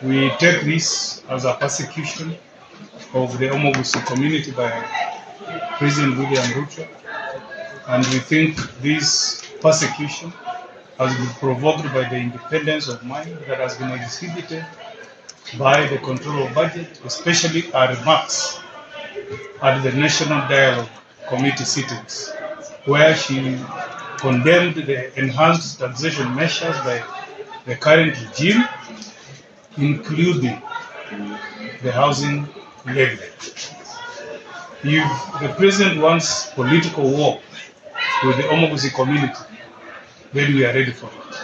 We take this as a persecution of the Gusii community by President William Ruto, and we think this persecution has been provoked by the independence of mind that has been exhibited by the control of budget, especially our remarks at the National Dialogue Committee sittings, where she condemned the enhanced taxation measures by the current regime, including the housing levy. If the president wants political war with the Gusii community, then we are ready for it.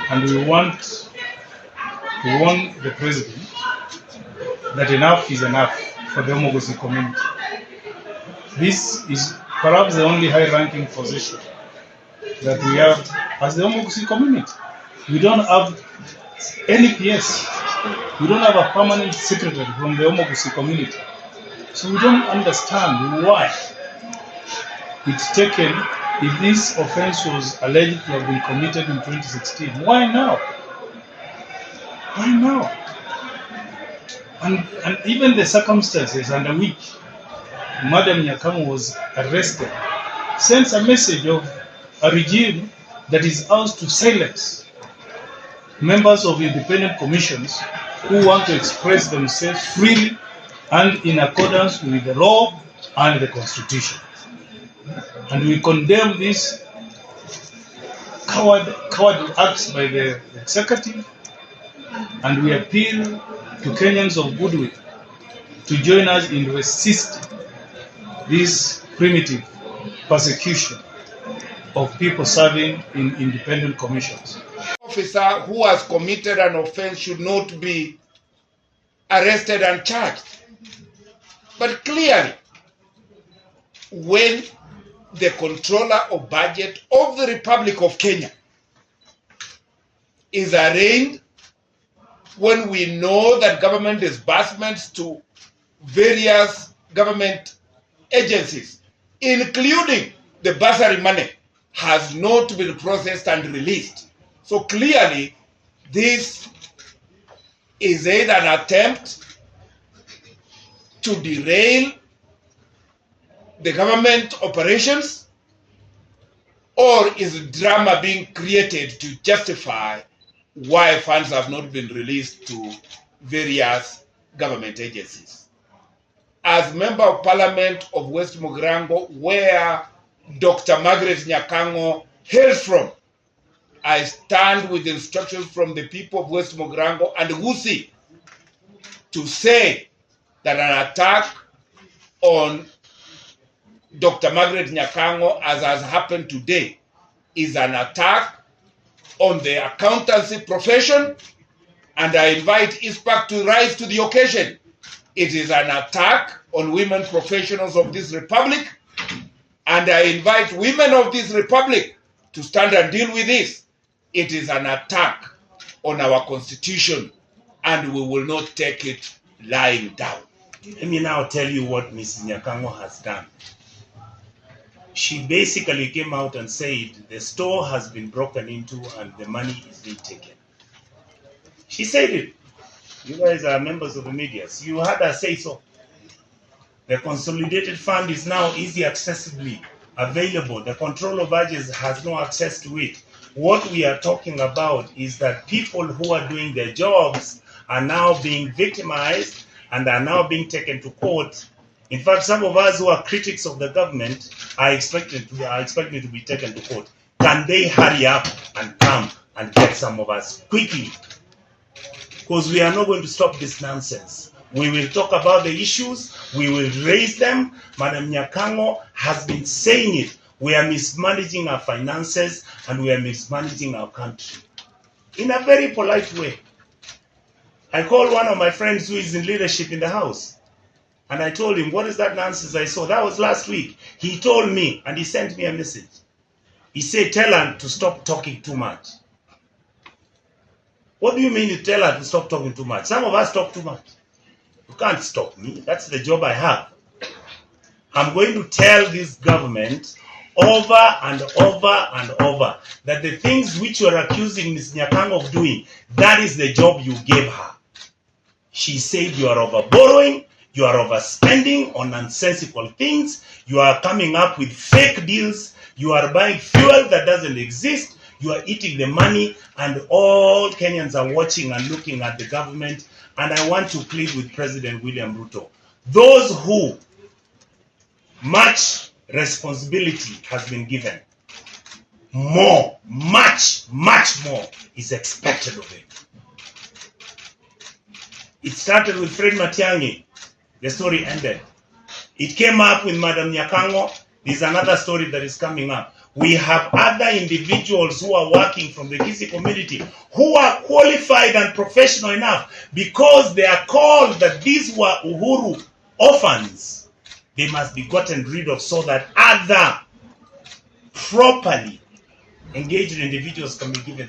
And we want to warn the president that enough is enough for the Gusii community. This is perhaps the only high-ranking position that we have as the Gusii community. We don't have any PS. We don't have a permanent secretary from the Gusii community. So we don't understand why it's taken, if this offense was alleged to have been committed in 2016. Why now? Why now? And even the circumstances under which Madam Nyakang'o was arrested sends a message of a regime that is out to silence members of independent commissions who want to express themselves freely and in accordance with the law and the constitution. And we condemn these coward acts by the executive, and we appeal to Kenyans of goodwill to join us in resisting this primitive persecution of people serving in independent commissions. Officer who has committed an offense should not be arrested and charged. But clearly, when the controller of budget of the Republic of Kenya is arraigned, when we know that government disbursements to various government agencies, including the bursary money, has not been processed and released. So clearly, this is either an attempt to derail the government operations, or is drama being created to justify why funds have not been released to various government agencies. As Member of Parliament of West Mogrango, where Dr. Margaret Nyakang'o hails from, I stand with instructions from the people of West Mogrango and Gusii to say that an attack on Dr. Margaret Nyakang'o, as has happened today, is an attack on the accountancy profession, and I invite ISPAC to rise to the occasion. It is an attack on women professionals of this republic, and I invite women of this republic to stand and deal with this. It is an attack on our constitution, and we will not take it lying down. Let me now tell you what Mrs. Nyakang'o has done. She basically came out and said the store has been broken into and the money is being taken. She said it. You guys are members of the media. So you had her say so. The consolidated fund is now easily accessibly available. The control of budgets has no access to it. What we are talking about is that people who are doing their jobs are now being victimized and are now being taken to court. In fact, some of us who are critics of the government are expected to be taken to court. Can they hurry up and come and get some of us quickly? Because we are not going to stop this nonsense. We will talk about the issues. We will raise them. Madam Nyakang'o has been saying it. We are mismanaging our finances and we are mismanaging our country in a very polite way. I called one of my friends who is in leadership in the House. And I told him, what is that nonsense I saw? That was last week. He told me, and he sent me a message. He said, tell her to stop talking too much. What do you mean you tell her to stop talking too much? Some of us talk too much. You can't stop me. That's the job I have. I'm going to tell this government over and over and over that the things which you are accusing Ms. Nyakang'o of doing, that is the job you gave her. She said you are over borrowing, you are overspending on nonsensical things, you are coming up with fake deals, you are buying fuel that doesn't exist, you are eating the money, and all Kenyans are watching and looking at the government. And I want to plead with President William Ruto. Those who much responsibility has been given, more, much more is expected of him. It started with Fred Matiang'I. The story ended. It came up with Madam Nyakango. There's another story that is coming up. We have other individuals who are working from the Gusii community who are qualified and professional enough, because they are called that these were Uhuru orphans. They must be gotten rid of so that other properly engaged individuals can be given